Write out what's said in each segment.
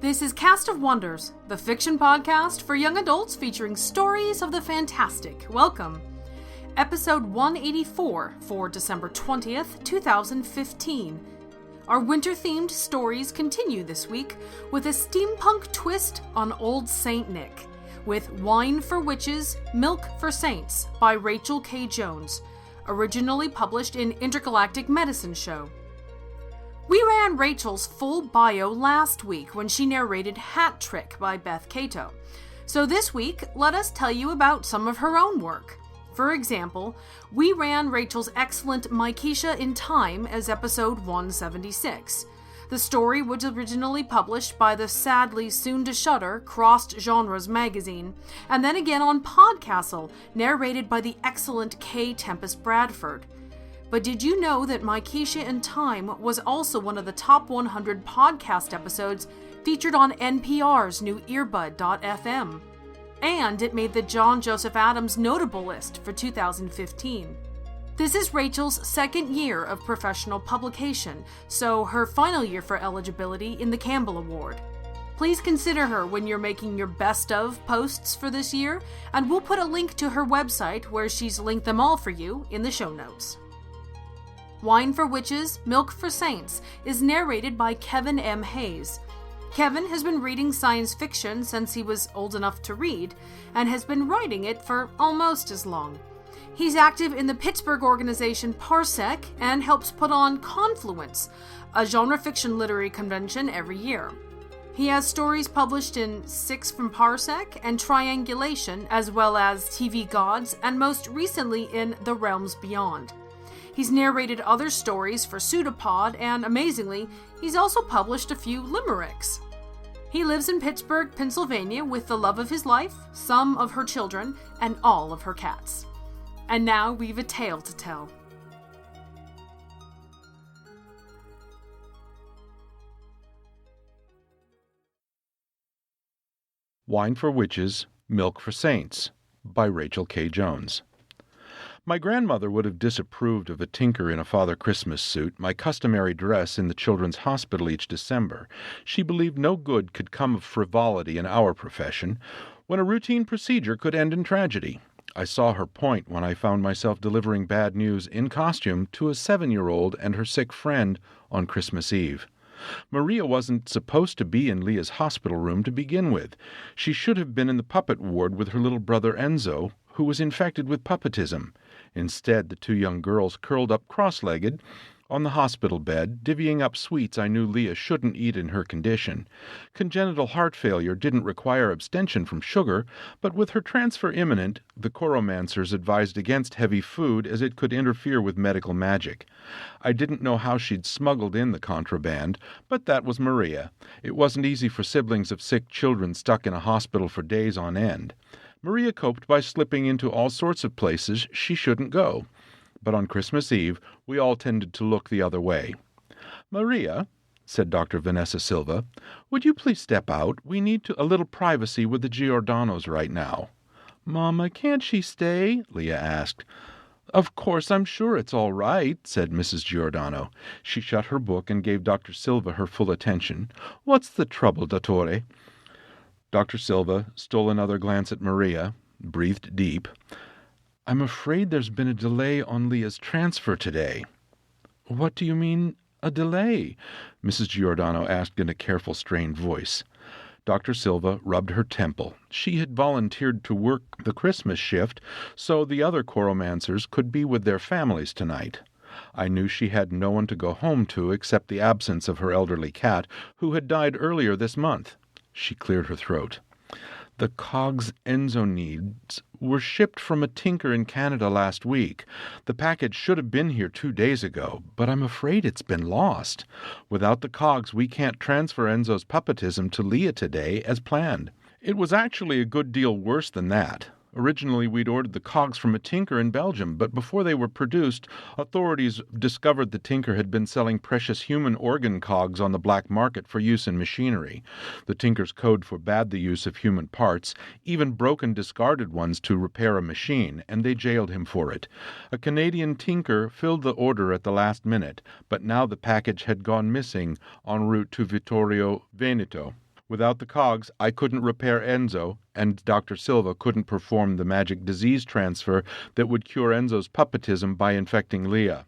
This is Cast of Wonders, the fiction podcast for young adults featuring stories of the fantastic. Welcome. Episode 184 for December 20th, 2015. Our winter-themed stories continue this week with a steampunk twist on Old Saint Nick, with Wine for Witches, Milk for Saints by Rachel K. Jones, originally published in Intergalactic Medicine Show. We ran Rachel's full bio last week when she narrated Hat Trick by Beth Cato. So this week, let us tell you about some of her own work. For example, we ran Rachel's excellent Mykeisha in Time as episode 176. The story was originally published by the sadly soon-to-shutter Crossed Genres magazine, and then again on Podcastle, narrated by the excellent K. Tempest Bradford. But did you know that Mykeisha in Time was also one of the top 100 podcast episodes featured on NPR's new Earbud.fm? And it made the John Joseph Adams Notable list for 2015. This is Rachel's second year of professional publication, so her final year for eligibility in the Campbell Award. Please consider her when you're making your best of posts for this year, and we'll put a link to her website where she's linked them all for you in the show notes. Wine for Witches, Milk for Saints is narrated by Kevin M. Hayes. Kevin has been reading science fiction since he was old enough to read, and has been writing it for almost as long. He's active in the Pittsburgh organization Parsec and helps put on Confluence, a genre fiction literary convention every year. He has stories published in Six from Parsec and Triangulation, as well as TV Gods, and most recently in The Realms Beyond. He's narrated other stories for Pseudopod, and amazingly, he's also published a few limericks. He lives in Pittsburgh, Pennsylvania with the love of his life, some of her children, and all of her cats. And now we've a tale to tell. Wine for Witches, Milk for Saints by Rachel K. Jones. My grandmother would have disapproved of a tinker in a Father Christmas suit, my customary dress in the children's hospital each December. She believed no good could come of frivolity in our profession, when a routine procedure could end in tragedy. I saw her point when I found myself delivering bad news in costume to a 7-year-old and her sick friend on Christmas Eve. Maria wasn't supposed to be in Leah's hospital room to begin with. She should have been in the puppet ward with her little brother Enzo, who was infected with puppetism. Instead, the two young girls curled up cross-legged on the hospital bed, divvying up sweets I knew Leah shouldn't eat in her condition. Congenital heart failure didn't require abstention from sugar, but with her transfer imminent, the choromancers advised against heavy food as it could interfere with medical magic. I didn't know how she'd smuggled in the contraband, but that was Maria. It wasn't easy for siblings of sick children stuck in a hospital for days on end. Maria coped by slipping into all sorts of places she shouldn't go. But on Christmas Eve, we all tended to look the other way. "Maria," said Dr. Vanessa Silva, "would you please step out? We need a little privacy with the Giordanos right now." "Mama, can't she stay?" Leah asked. "Of course, I'm sure it's all right," said Mrs. Giordano. She shut her book and gave Dr. Silva her full attention. "What's the trouble, Dottore?" Dr. Silva stole another glance at Maria, breathed deep. "I'm afraid there's been a delay on Leah's transfer today." "What do you mean, a delay?" Mrs. Giordano asked in a careful, strained voice. Dr. Silva rubbed her temple. She had volunteered to work the Christmas shift, so the other choromancers could be with their families tonight. I knew she had no one to go home to except the absence of her elderly cat, who had died earlier this month. She cleared her throat. "The cogs Enzo needs were shipped from a tinker in Canada last week. The package should have been here 2 days ago, but I'm afraid it's been lost. Without the cogs, we can't transfer Enzo's puppetism to Leah today as planned." It was actually a good deal worse than that. Originally, we'd ordered the cogs from a tinker in Belgium, but before they were produced, authorities discovered the tinker had been selling precious human organ cogs on the black market for use in machinery. The tinker's code forbade the use of human parts, even broken discarded ones to repair a machine, and they jailed him for it. A Canadian tinker filled the order at the last minute, but now the package had gone missing en route to Vittorio Veneto. Without the cogs, I couldn't repair Enzo, and Dr. Silva couldn't perform the magic disease transfer that would cure Enzo's puppetism by infecting Leah.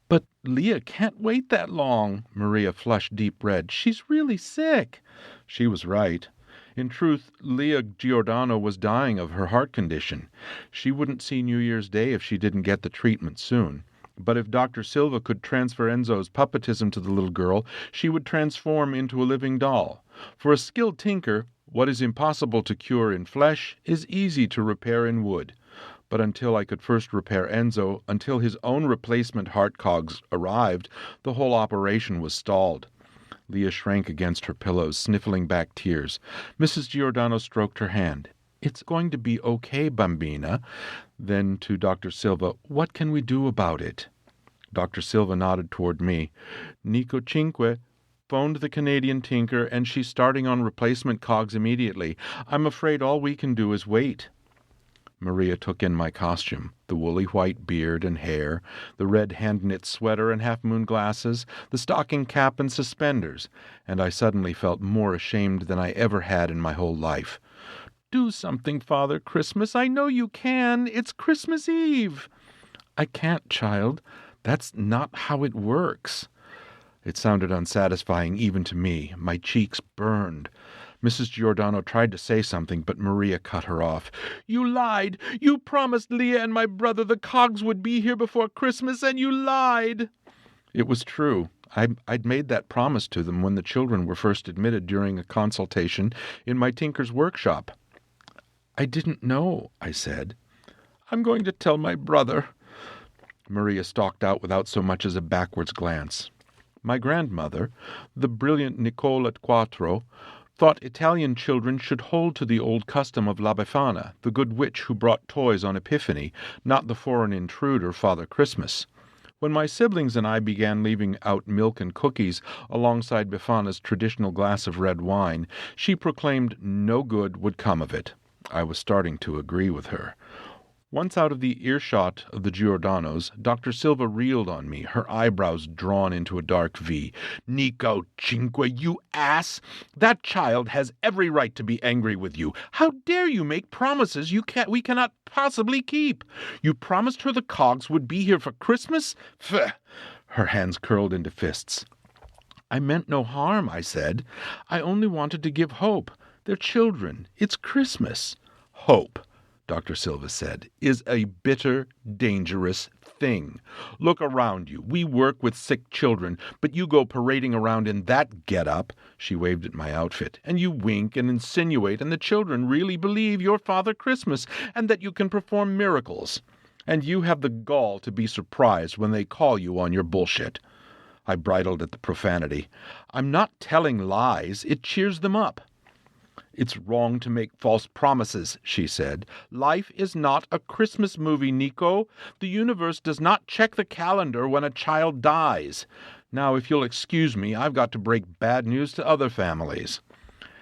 But Leah can't wait that long. Maria flushed deep red. She's really sick. She was right. In truth, Leah Giordano was dying of her heart condition. She wouldn't see New Year's Day if she didn't get the treatment soon. But if Dr. Silva could transfer Enzo's puppetism to the little girl, she would transform into a living doll. For a skilled tinker, what is impossible to cure in flesh is easy to repair in wood. But until I could first repair Enzo, until his own replacement heart cogs arrived, the whole operation was stalled. Leah shrank against her pillows, sniffling back tears. Mrs. Giordano stroked her hand. It's going to be okay, Bambina. Then to Dr. Silva, what can we do about it? Dr. Silva nodded toward me. Nico Cinque phoned the Canadian tinker, and she's starting on replacement cogs immediately. I'm afraid all we can do is wait. Maria took in my costume, the woolly white beard and hair, the red hand-knit sweater and half-moon glasses, the stocking cap and suspenders, and I suddenly felt more ashamed than I ever had in my whole life. Do something, Father Christmas. I know you can. It's Christmas Eve. I can't, child. That's not how it works. It sounded unsatisfying even to me. My cheeks burned. Mrs. Giordano tried to say something, but Maria cut her off. You lied! You promised Leah and my brother the cogs would be here before Christmas, and you lied! It was true. I'd made that promise to them when the children were first admitted during a consultation in my tinker's workshop. I didn't know, I said. I'm going to tell my brother. Maria stalked out without so much as a backwards glance. My grandmother, the brilliant Nicola Quattro, thought Italian children should hold to the old custom of La Befana, the good witch who brought toys on Epiphany, not the foreign intruder, Father Christmas. When my siblings and I began leaving out milk and cookies alongside Befana's traditional glass of red wine, she proclaimed no good would come of it. I was starting to agree with her. Once out of the earshot of the Giordanos, Dr. Silva reeled on me, her eyebrows drawn into a dark V. Nico Cinque, you ass! That child has every right to be angry with you. How dare you make promises we cannot possibly keep? You promised her the cogs would be here for Christmas? Pfft! Her hands curled into fists. I meant no harm, I said. I only wanted to give hope. They're children. It's Christmas. Hope, Dr. Silva said, is a bitter, dangerous thing. Look around you. We work with sick children, but you go parading around in that get-up, she waved at my outfit, and you wink and insinuate, and the children really believe you're Father Christmas and that you can perform miracles. And you have the gall to be surprised when they call you on your bullshit. I bridled at the profanity. I'm not telling lies. It cheers them up. It's wrong to make false promises, she said. Life is not a Christmas movie, Nico. The universe does not check the calendar when a child dies. Now, if you'll excuse me, I've got to break bad news to other families.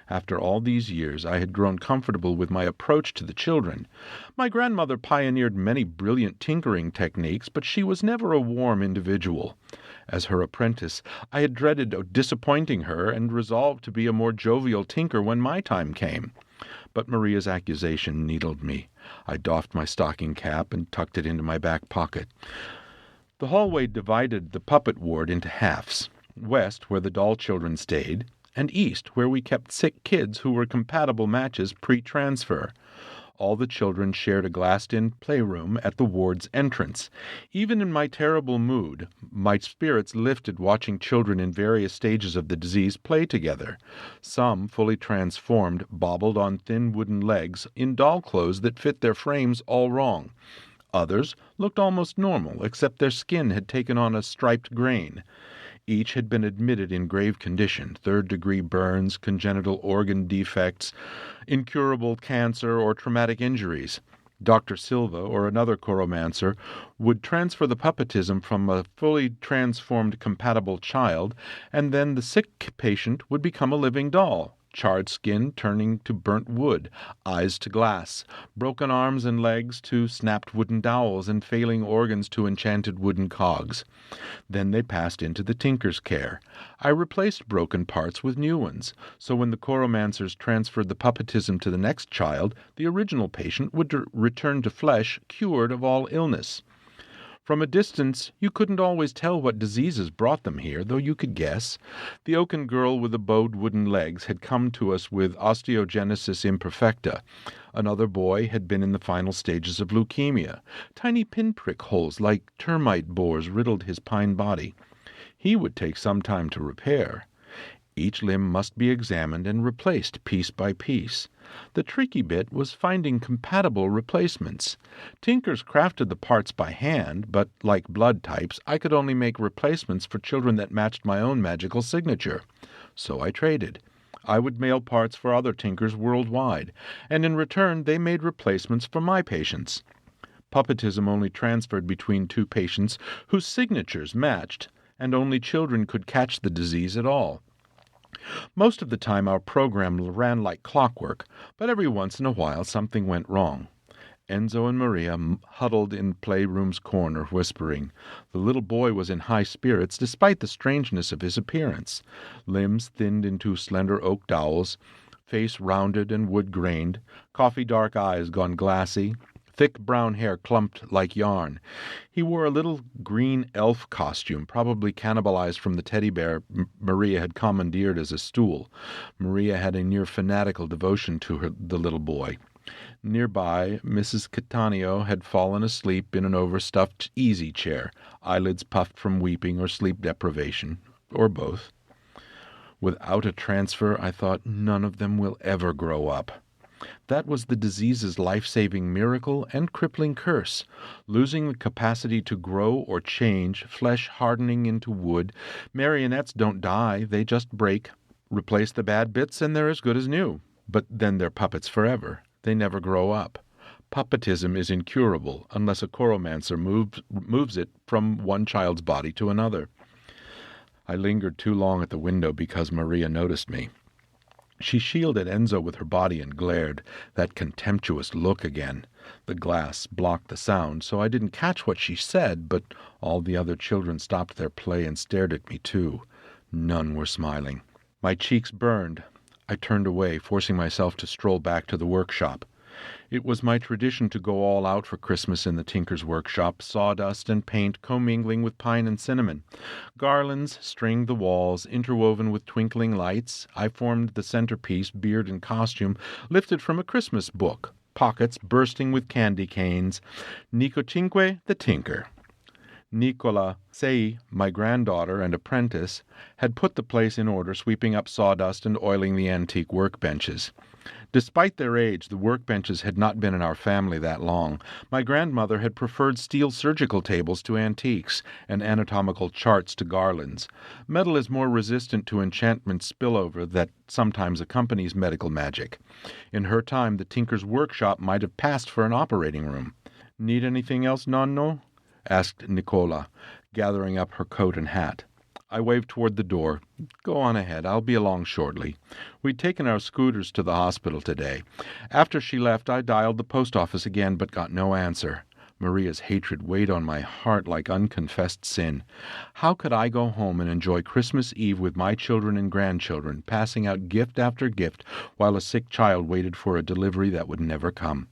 After all these years, I had grown comfortable with my approach to the children. My grandmother pioneered many brilliant tinkering techniques, but she was never a warm individual. As her apprentice, I had dreaded disappointing her and resolved to be a more jovial tinker when my time came. But Maria's accusation needled me. I doffed my stocking cap and tucked it into my back pocket. The hallway divided the puppet ward into halves. West, where the doll children stayed, and east, where we kept sick kids who were compatible matches pre-transfer. All the children shared a glassed-in playroom at the ward's entrance. Even in my terrible mood, my spirits lifted watching children in various stages of the disease play together. Some, fully transformed, bobbled on thin wooden legs in doll clothes that fit their frames all wrong. Others looked almost normal, except their skin had taken on a striped grain. Each had been admitted in grave condition, third-degree burns, congenital organ defects, incurable cancer, or traumatic injuries. Dr. Silva, or another choromancer, would transfer the puppetism from a fully transformed compatible child, and then the sick patient would become a living doll, charred skin turning to burnt wood, eyes to glass, broken arms and legs to snapped wooden dowels, and failing organs to enchanted wooden cogs. Then they passed into the tinker's care. I replaced broken parts with new ones, so when the choromancers transferred the puppetism to the next child, the original patient would return to flesh cured of all illness. From a distance, you couldn't always tell what diseases brought them here, though you could guess. The oaken girl with the bowed wooden legs had come to us with osteogenesis imperfecta. Another boy had been in the final stages of leukemia. Tiny pinprick holes like termite bores riddled his pine body. He would take some time to repair. Each limb must be examined and replaced piece by piece. The tricky bit was finding compatible replacements. Tinkers crafted the parts by hand, but like blood types, I could only make replacements for children that matched my own magical signature. So I traded. I would mail parts for other tinkers worldwide, and in return they made replacements for my patients. Puppetism only transferred between two patients whose signatures matched, and only children could catch the disease at all. Most of the time our program ran like clockwork, but every once in a while something went wrong. Enzo and Maria huddled in playroom's corner, whispering. The little boy was in high spirits despite the strangeness of his appearance. Limbs thinned into slender oak dowels, face rounded and wood-grained, coffee-dark eyes gone glassy, thick brown hair clumped like yarn. He wore a little green elf costume, probably cannibalized from the teddy bear Maria had commandeered as a stool. Maria had a near fanatical devotion to the little boy. Nearby, Mrs. Cattaneo had fallen asleep in an overstuffed easy chair, eyelids puffed from weeping or sleep deprivation, or both. Without a transfer, I thought, none of them will ever grow up. That was the disease's life-saving miracle and crippling curse. Losing the capacity to grow or change, flesh hardening into wood. Marionettes don't die, they just break. Replace the bad bits and they're as good as new. But then they're puppets forever. They never grow up. Puppetism is incurable unless a choromancer moves it from one child's body to another. I lingered too long at the window because Maria noticed me. She shielded Enzo with her body and glared, that contemptuous look again. The glass blocked the sound, so I didn't catch what she said, but all the other children stopped their play and stared at me too. None were smiling. My cheeks burned. I turned away, forcing myself to stroll back to the workshop. It was my tradition to go all out for Christmas in the tinker's workshop, sawdust and paint commingling with pine and cinnamon. Garlands stringed the walls, interwoven with twinkling lights. I formed the centerpiece, beard and costume, lifted from a Christmas book, pockets bursting with candy canes. Nicocinque, the tinker. Nicola Sei, my granddaughter and apprentice, had put the place in order, sweeping up sawdust and oiling the antique workbenches. Despite their age, the workbenches had not been in our family that long. My grandmother had preferred steel surgical tables to antiques, and anatomical charts to garlands. Metal is more resistant to enchantment spillover that sometimes accompanies medical magic. In her time, the tinker's workshop might have passed for an operating room. "Need anything else, nonno?" asked Nicola, gathering up her coat and hat. I waved toward the door. "Go on ahead. I'll be along shortly." We'd taken our scooters to the hospital today. After she left, I dialed the post office again, but got no answer. Maria's hatred weighed on my heart like unconfessed sin. How could I go home and enjoy Christmas Eve with my children and grandchildren, passing out gift after gift, while a sick child waited for a delivery that would never come?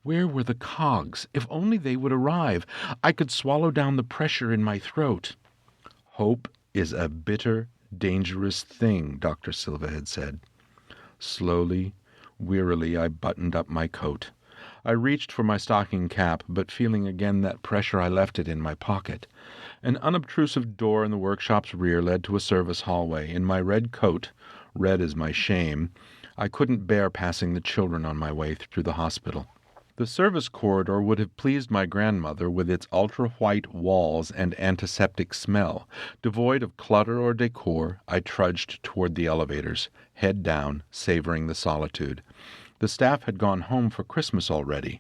Where were the cogs? If only they would arrive, I could swallow down the pressure in my throat. Hope is a bitter, dangerous thing, Dr. Silva had said. Slowly, wearily, I buttoned up my coat. I reached for my stocking cap, but feeling again that pressure, I left it in my pocket. An unobtrusive door in the workshop's rear led to a service hallway. In my red coat, red as my shame, I couldn't bear passing the children on my way through the hospital. The service corridor would have pleased my grandmother with its ultra-white walls and antiseptic smell. Devoid of clutter or decor, I trudged toward the elevators, head down, savoring the solitude. The staff had gone home for Christmas already.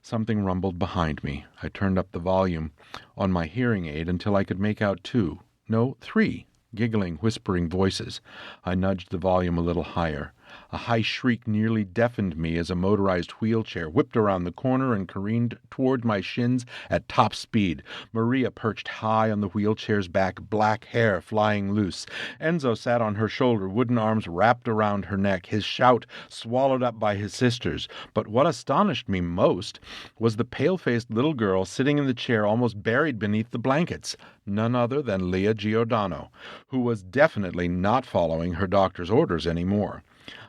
Something rumbled behind me. I turned up the volume on my hearing aid until I could make out 3 giggling, whispering voices. I nudged the volume a little higher. A high shriek nearly deafened me as a motorized wheelchair whipped around the corner and careened toward my shins at top speed. Maria perched high on the wheelchair's back, black hair flying loose. Enzo sat on her shoulder, wooden arms wrapped around her neck, his shout swallowed up by his sisters. But what astonished me most was the pale-faced little girl sitting in the chair almost buried beneath the blankets. None other than Leah Giordano, who was definitely not following her doctor's orders anymore.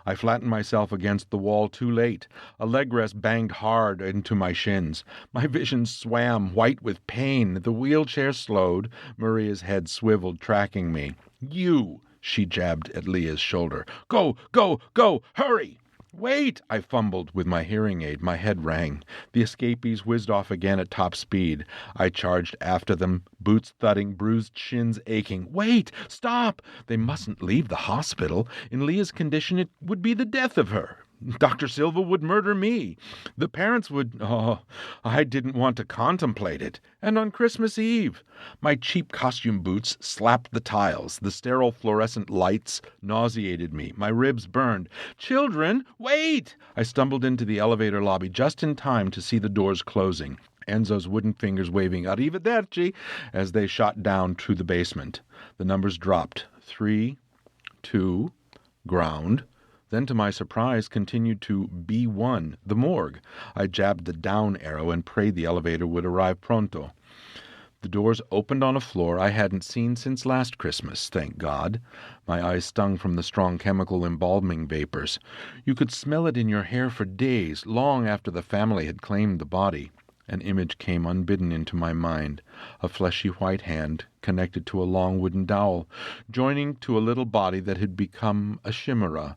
I flattened myself against the wall too late. A leg rest banged hard into my shins. My vision swam, white with pain. The wheelchair slowed. Maria's head swiveled, tracking me. "You!" she jabbed at Leah's shoulder. "Go, go, go! Hurry!" "Wait!" I fumbled with my hearing aid. My head rang. The escapees whizzed off again at top speed. I charged after them, boots thudding, bruised shins aching. "Wait! Stop! They mustn't leave the hospital. In Leah's condition, it would be the death of her. Dr. Silva would murder me. The parents would... Oh, I didn't want to contemplate it. And on Christmas Eve, my cheap costume boots slapped the tiles. The sterile fluorescent lights nauseated me. My ribs burned. "Children, wait!" I stumbled into the elevator lobby just in time to see the doors closing. Enzo's wooden fingers waving "Arrivederci" as they shot down to the basement. The numbers dropped. 3, 2, ground. Then, to my surprise, continued to B1, the morgue. I jabbed the down arrow and prayed the elevator would arrive pronto. The doors opened on a floor I hadn't seen since last Christmas, thank God. My eyes stung from the strong chemical embalming vapors. You could smell it in your hair for days, long after the family had claimed the body. An image came unbidden into my mind, a fleshy white hand connected to a long wooden dowel, joining to a little body that had become a chimera,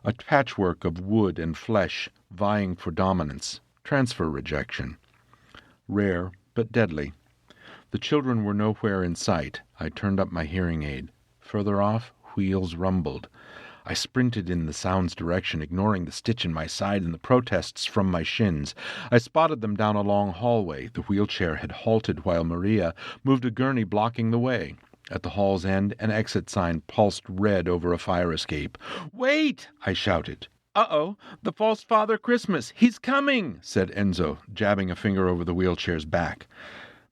a patchwork of wood and flesh vying for dominance, transfer rejection. Rare, but deadly. The children were nowhere in sight. I turned up my hearing aid. Further off, wheels rumbled. I sprinted in the sound's direction, ignoring the stitch in my side and the protests from my shins. I spotted them down a long hallway. The wheelchair had halted while Maria moved a gurney blocking the way. At the hall's end, an exit sign pulsed red over a fire escape. "Wait!" I shouted. "Uh-oh, the false Father Christmas! He's coming!" said Enzo, jabbing a finger over the wheelchair's back.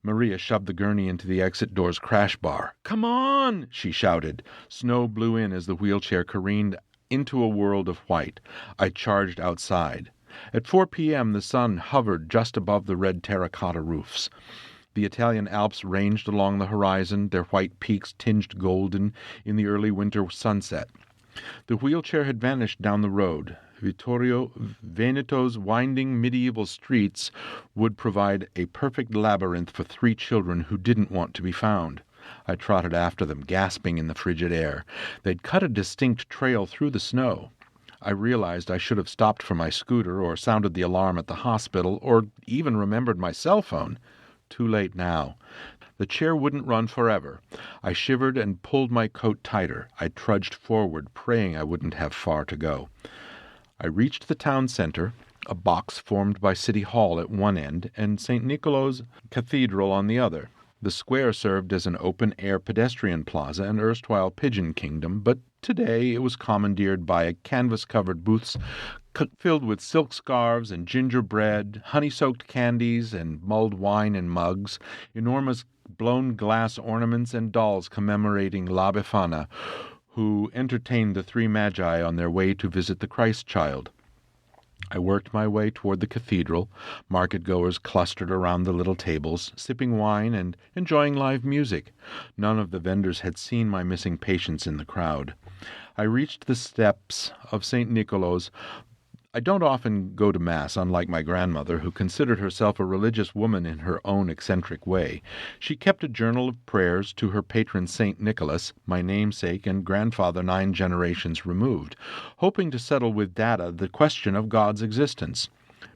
Maria shoved the gurney into the exit door's crash bar. "Come on!" she shouted. Snow blew in as the wheelchair careened into a world of white. I charged outside. At 4 p.m. the sun hovered just above the red terracotta roofs. The Italian Alps ranged along the horizon, their white peaks tinged golden in the early winter sunset. The wheelchair had vanished down the road. Vittorio Veneto's winding medieval streets would provide a perfect labyrinth for 3 children who didn't want to be found. I trotted after them, gasping in the frigid air. They'd cut a distinct trail through the snow. I realized I should have stopped for my scooter or sounded the alarm at the hospital or even remembered my cell phone. Too late now. The chair wouldn't run forever. I shivered and pulled my coat tighter. I trudged forward, praying I wouldn't have far to go. I reached the town center, a box formed by City Hall at one end and St. Nicolo's Cathedral on the other. The square served as an open-air pedestrian plaza and erstwhile pigeon kingdom, but today it was commandeered by canvas-covered booths filled with silk scarves and gingerbread, honey-soaked candies and mulled wine in mugs, enormous blown glass ornaments and dolls commemorating La Befana, who entertained the 3 magi on their way to visit the Christ child. I worked my way toward the cathedral. Market-goers clustered around the little tables, sipping wine and enjoying live music. None of the vendors had seen my missing patients in the crowd. I reached the steps of St. Nicolo's. I don't often go to Mass, unlike my grandmother, who considered herself a religious woman in her own eccentric way. She kept a journal of prayers to her patron St. Nicholas, my namesake and grandfather 9 generations removed, hoping to settle with data the question of God's existence.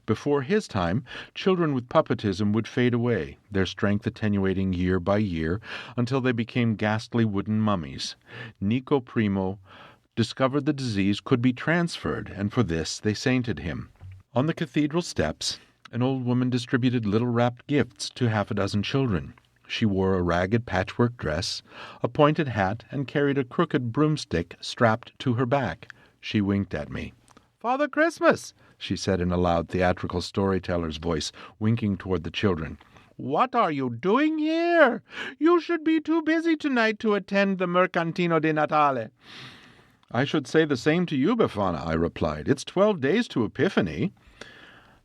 Before his time, children with puppetism would fade away, their strength attenuating year by year until they became ghastly wooden mummies. Nico Primo discovered the disease could be transferred, and for this they sainted him. On the cathedral steps, an old woman distributed little wrapped gifts to 6 children. She wore a ragged patchwork dress, a pointed hat, and carried a crooked broomstick strapped to her back. She winked at me. "Father Christmas," she said in a loud theatrical storyteller's voice, winking toward the children. "What are you doing here? You should be too busy tonight to attend the Mercantino di Natale." "I should say the same to you, Befana," I replied. "It's 12 days to Epiphany."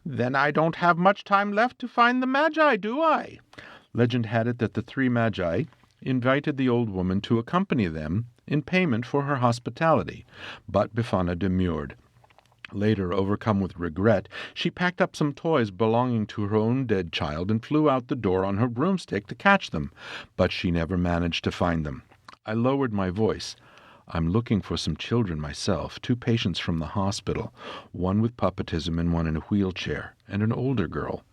"Then I don't have much time left to find the Magi, do I?" Legend had it that the 3 Magi invited the old woman to accompany them in payment for her hospitality, but Befana demurred. Later, overcome with regret, she packed up some toys belonging to her own dead child and flew out the door on her broomstick to catch them, but she never managed to find them. I lowered my voice. "I'm looking for some children myself, 2 patients from the hospital, one with puppetism and one in a wheelchair, and an older girl."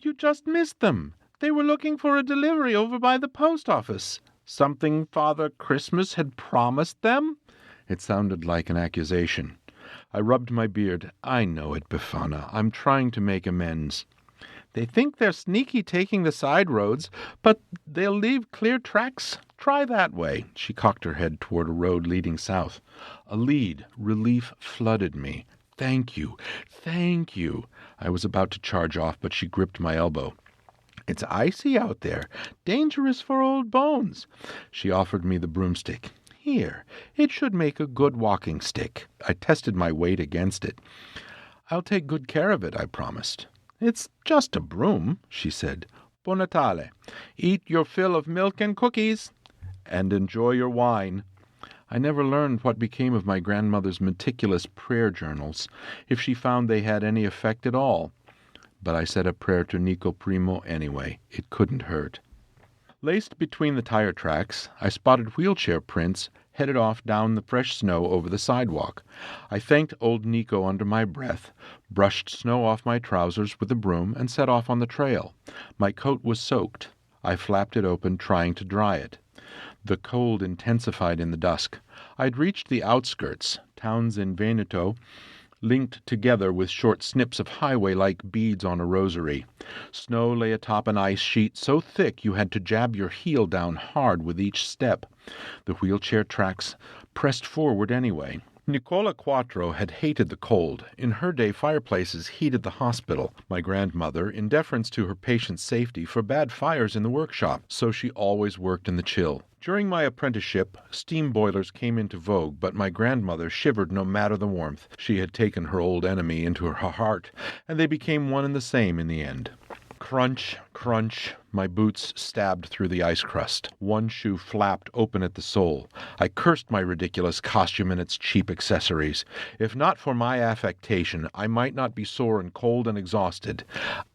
"You just missed them. They were looking for a delivery over by the post office. Something Father Christmas had promised them?" It sounded like an accusation. I rubbed my beard. "I know it, Befana. I'm trying to make amends." "They think they're sneaky taking the side roads, but they'll leave clear tracks. Try that way." She cocked her head toward a road leading south. A lead, relief flooded me. "Thank you. Thank you." I was about to charge off, but she gripped my elbow. "It's icy out there. Dangerous for old bones." She offered me the broomstick. "Here, it should make a good walking stick." I tested my weight against it. "I'll take good care of it," I promised. "It's just a broom," she said. "Buon Natale. Eat your fill of milk and cookies." "And enjoy your wine." I never learned what became of my grandmother's meticulous prayer journals, if she found they had any effect at all. But I said a prayer to Nico Primo anyway. It couldn't hurt. Laced between the tire tracks, I spotted wheelchair prints headed off down the fresh snow over the sidewalk. I thanked old Nico under my breath, brushed snow off my trousers with a broom, and set off on the trail. My coat was soaked. I flapped it open, trying to dry it. The cold intensified in the dusk. I'd reached the outskirts, towns in Veneto, linked together with short snips of highway like beads on a rosary. Snow lay atop an ice sheet so thick you had to jab your heel down hard with each step. The wheelchair tracks pressed forward anyway. Nicola Quattro had hated the cold. In her day, fireplaces heated the hospital. My grandmother, in deference to her patients' safety, forbade fires in the workshop, so she always worked in the chill. During my apprenticeship, steam boilers came into vogue, but my grandmother shivered no matter the warmth. She had taken her old enemy into her heart, and they became one and the same in the end. Crunch, crunch, my boots stabbed through the ice crust. One shoe flapped open at the sole. I cursed my ridiculous costume and its cheap accessories. If not for my affectation, I might not be sore and cold and exhausted.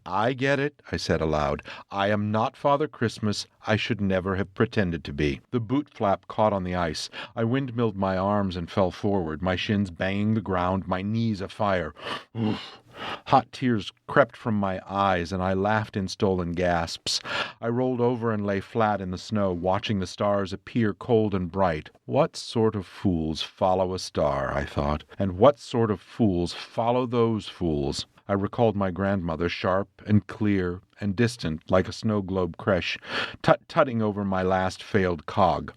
"I get it," I said aloud. "I am not Father Christmas. I should never have pretended to be." The boot flap caught on the ice. I windmilled my arms and fell forward, my shins banging the ground, my knees afire. Oof. Hot tears crept from my eyes, and I laughed in stolen gasps. I rolled over and lay flat in the snow, watching the stars appear cold and bright. What sort of fools follow a star, I thought, and what sort of fools follow those fools? I recalled my grandmother, sharp and clear and distant, like a snow globe creche, tut-tutting over my last failed cog.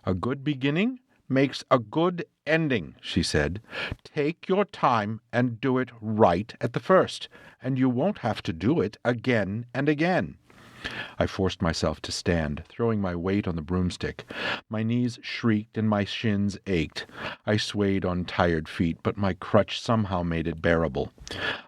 "A good beginning makes a good ending," she said. "Take your time and do it right at the first, and you won't have to do it again and again." I forced myself to stand, throwing my weight on the broomstick. My knees shrieked and my shins ached. I swayed on tired feet, but my crutch somehow made it bearable.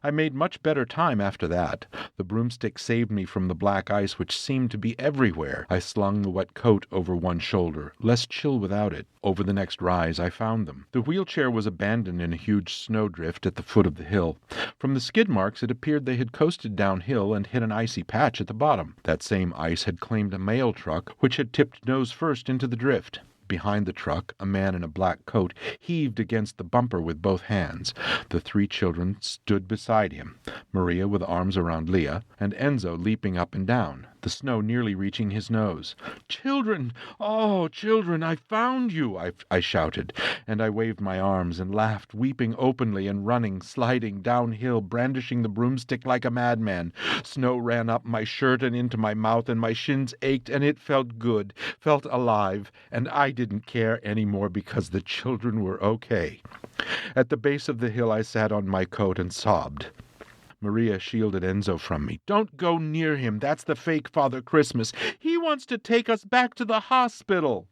I made much better time after that. The broomstick saved me from the black ice which seemed to be everywhere. I slung the wet coat over one shoulder, less chill without it. Over the next rise I found them. The wheelchair was abandoned in a huge snowdrift at the foot of the hill. From the skid marks it appeared they had coasted downhill and hit an icy patch at the bottom. That same ice had claimed a mail truck, which had tipped nose first into the drift. Behind the truck, a man in a black coat heaved against the bumper with both hands. The 3 children stood beside him, Maria with arms around Leah, and Enzo leaping up and down. the snow nearly reaching his nose. "Children! Oh, children, I found you!" I shouted, and I waved my arms and laughed, weeping openly and running, sliding downhill, brandishing the broomstick like a madman. Snow ran up my shirt and into my mouth, and my shins ached, and it felt good, felt alive, and I didn't care any more because the children were okay. At the base of the hill I sat on my coat and sobbed. Maria shielded Enzo from me. "Don't go near him. That's the fake Father Christmas. He wants to take us back to the hospital."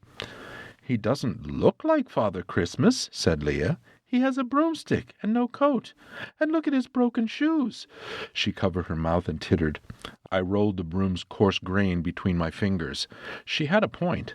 "He doesn't look like Father Christmas," said Leah. "He has a broomstick and no coat. And look at his broken shoes." She covered her mouth and tittered. I rolled the broom's coarse grain between my fingers. She had a point.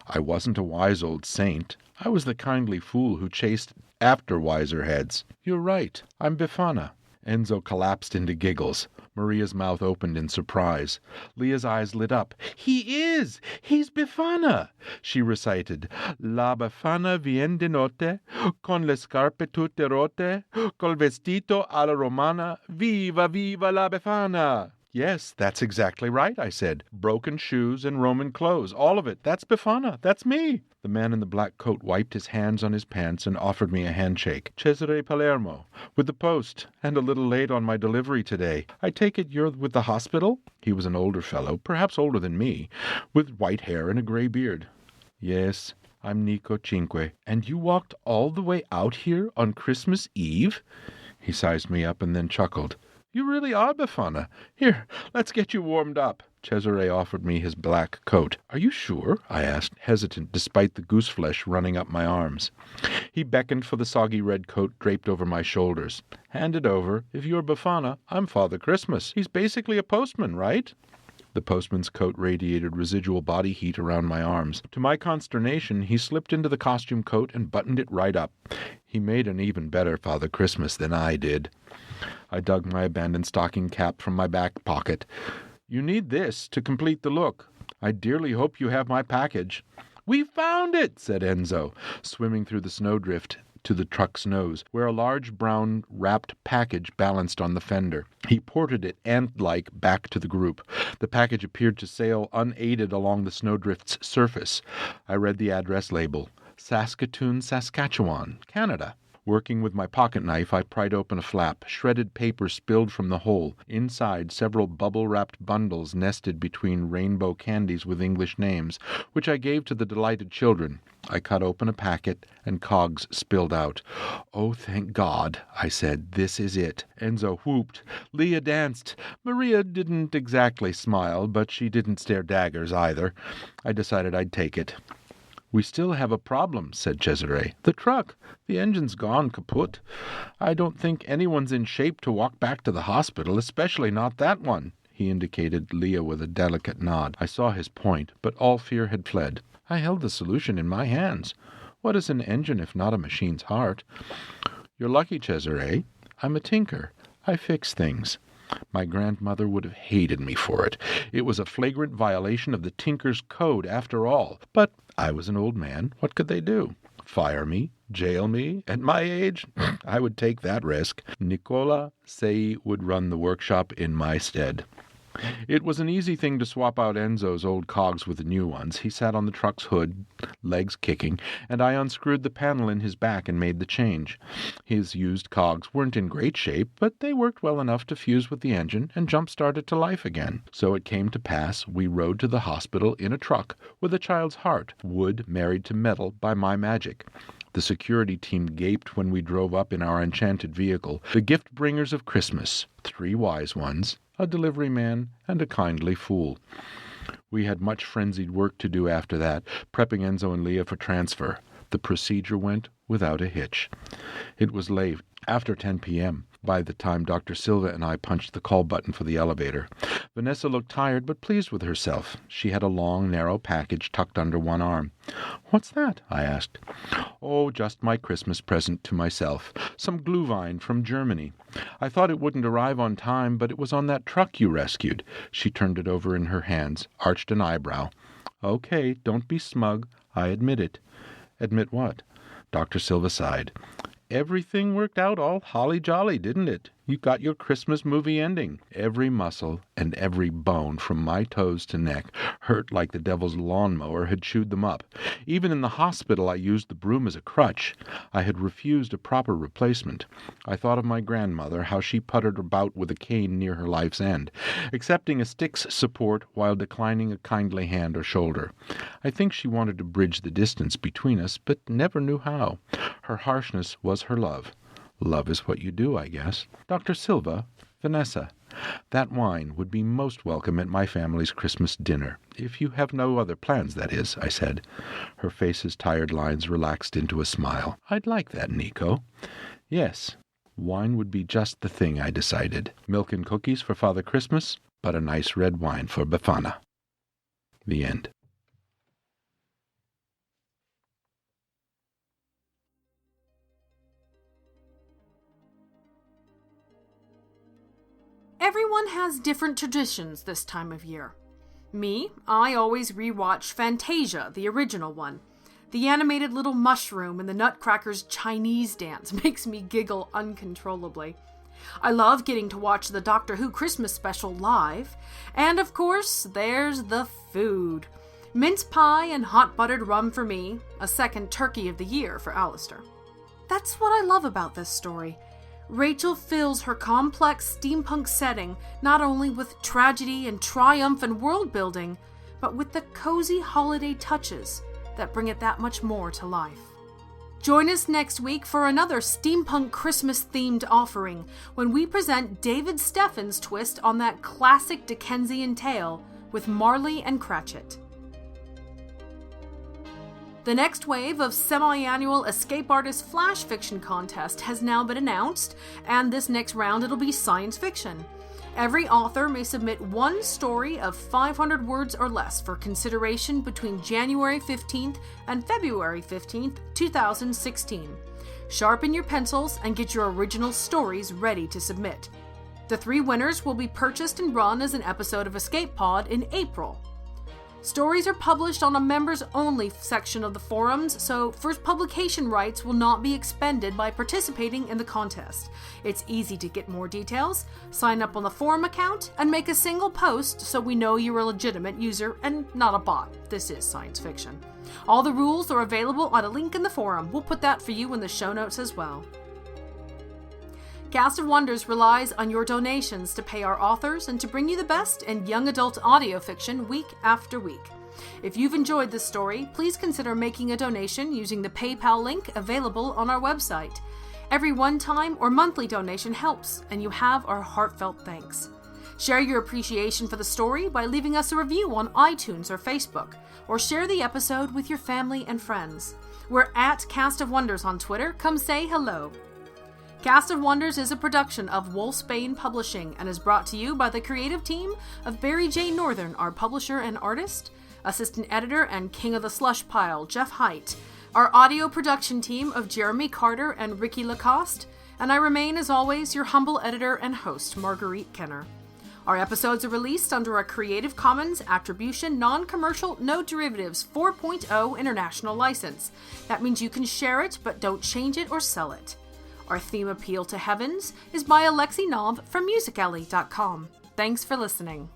I wasn't a wise old saint. I was the kindly fool who chased after wiser heads. "You're right. I'm Befana." Enzo collapsed into giggles. Maria's mouth opened in surprise. Leah's eyes lit up. "He is! He's Befana!" She recited, "La Befana vien de notte, con le scarpe tutte rotte, col vestito alla romana, viva, viva la Befana!" "Yes, that's exactly right," I said. "Broken shoes and Roman clothes, all of it. That's Befana. That's me." The man in the black coat wiped his hands on his pants and offered me a handshake. "Cesare Palermo, with the post, and a little late on my delivery today. I take it you're with the hospital?" He was an older fellow, perhaps older than me, with white hair and a gray beard. "Yes, I'm Nico Cinque. And you walked all the way out here on Christmas Eve?" He sized me up and then chuckled. "You really are Befana. Here, let's get you warmed up." Cesare offered me his black coat. "Are you sure?" I asked, hesitant despite the goose flesh running up my arms. He beckoned for the soggy red coat draped over my shoulders. "Hand it over. If you're Befana, I'm Father Christmas. He's basically a postman, right?" The postman's coat radiated residual body heat around my arms. To my consternation, he slipped into the costume coat and buttoned it right up. He made an even better Father Christmas than I did. I dug my abandoned stocking cap from my back pocket. "You need this to complete the look. I dearly hope you have my package." "We found it," said Enzo, swimming through the snowdrift to the truck's nose, where a large brown wrapped package balanced on the fender. He ported it ant-like back to the group. The package appeared to sail unaided along the snowdrift's surface. I read the address label. Saskatoon, Saskatchewan, Canada. Working with my pocket knife, I pried open a flap. Shredded paper spilled from the hole. Inside, several bubble-wrapped bundles nested between rainbow candies with English names, which I gave to the delighted children. I cut open a packet, and cogs spilled out. "Oh, thank God," I said. "This is it." Enzo whooped. Leah danced. Maria didn't exactly smile, but she didn't stare daggers either. I decided I'd take it. "We still have a problem," said Cesare. "The truck. The engine's gone kaput. I don't think anyone's in shape to walk back to the hospital, especially not that one." He indicated Leah with a delicate nod. I saw his point, but all fear had fled. I held the solution in my hands. What is an engine if not a machine's heart? "You're lucky, Cesare. I'm a tinker. I fix things." My grandmother would have hated me for it. It was a flagrant violation of the tinker's code, after all. But I was an old man. What could they do? Fire me? Jail me? At my age? I would take that risk. Nicola Sei would run the workshop in my stead. It was an easy thing to swap out Enzo's old cogs with the new ones. He sat on the truck's hood, legs kicking, and I unscrewed the panel in his back and made the change. His used cogs weren't in great shape, but they worked well enough to fuse with the engine and jump-started to life again. So it came to pass we rode to the hospital in a truck with a child's heart, wood married to metal by my magic. The security team gaped when we drove up in our enchanted vehicle, the gift-bringers of Christmas, 3 wise ones, a delivery man, and a kindly fool. We had much frenzied work to do after that, prepping Enzo and Leah for transfer. The procedure went without a hitch. It was late, after 10 p.m., by the time Dr. Silva and I punched the call button for the elevator. Vanessa looked tired but pleased with herself. She had a long, narrow package tucked under one arm. "What's that?" I asked. "Oh, just my Christmas present to myself. Some Glühwein from Germany. I thought it wouldn't arrive on time, but it was on that truck you rescued." She turned it over in her hands, arched an eyebrow. "Okay, don't be smug. I admit it." "Admit what?" Dr. Silva sighed. "Everything worked out all holly-jolly, didn't it? You got your Christmas movie ending. Every muscle and every bone from my toes to neck hurt like the devil's lawnmower had chewed them up. Even in the hospital, I used the broom as a crutch. I had refused a proper replacement. I thought of my grandmother, how she puttered about with a cane near her life's end, accepting a stick's support while declining a kindly hand or shoulder. I think she wanted to bridge the distance between us, but never knew how. Her harshness was her love. Love is what you do, I guess. Dr. Silva, Vanessa, that wine would be most welcome at my family's Christmas dinner. If you have no other plans, that is, I said. Her face's tired lines relaxed into a smile. I'd like that, Nico. Yes, wine would be just the thing, I decided. Milk and cookies for Father Christmas, but a nice red wine for Befana. The end. Everyone has different traditions this time of year. Me, I always rewatch Fantasia, the original one. The animated little mushroom in the Nutcracker's Chinese dance makes me giggle uncontrollably. I love getting to watch the Doctor Who Christmas special live. And of course, there's the food. Mince pie and hot buttered rum for me, a second turkey of the year for Alistair. That's what I love about this story. Rachel fills her complex steampunk setting not only with tragedy and triumph and world building, but with the cozy holiday touches that bring it that much more to life. Join us next week for another steampunk Christmas-themed offering when we present David Steffen's twist on that classic Dickensian tale with Marley and Cratchit. The next wave of semi-annual Escape Artist Flash Fiction Contest has now been announced, and this next round it'll be science fiction. Every author may submit one story of 500 words or less for consideration between January 15th and February 15th, 2016. Sharpen your pencils and get your original stories ready to submit. The 3 winners will be purchased and run as an episode of Escape Pod in April. Stories are published on a members-only section of the forums, so first publication rights will not be expended by participating in the contest. It's easy to get more details. Sign up on the forum account and make a single post so we know you're a legitimate user and not a bot. This is science fiction. All the rules are available on a link in the forum. We'll put that for you in the show notes as well. Cast of Wonders relies on your donations to pay our authors and to bring you the best in young adult audio fiction week after week. If you've enjoyed this story, please consider making a donation using the PayPal link available on our website. Every one-time or monthly donation helps, and you have our heartfelt thanks. Share your appreciation for the story by leaving us a review on iTunes or Facebook, or share the episode with your family and friends. We're at Cast of Wonders on Twitter. Come say hello. Cast of Wonders is a production of Wolfsbane Publishing and is brought to you by the creative team of Barry J. Northern, our publisher and artist, assistant editor and king of the slush pile, Jeff Haidt, our audio production team of Jeremy Carter and Ricky Lacoste, and I remain, as always, your humble editor and host, Marguerite Kenner. Our episodes are released under a Creative Commons Attribution Non-Commercial No Derivatives 4.0 international license. That means you can share it, but don't change it or sell it. Our theme, Appeal to Heavens, is by Alexi Nov from musicalley.com. Thanks for listening.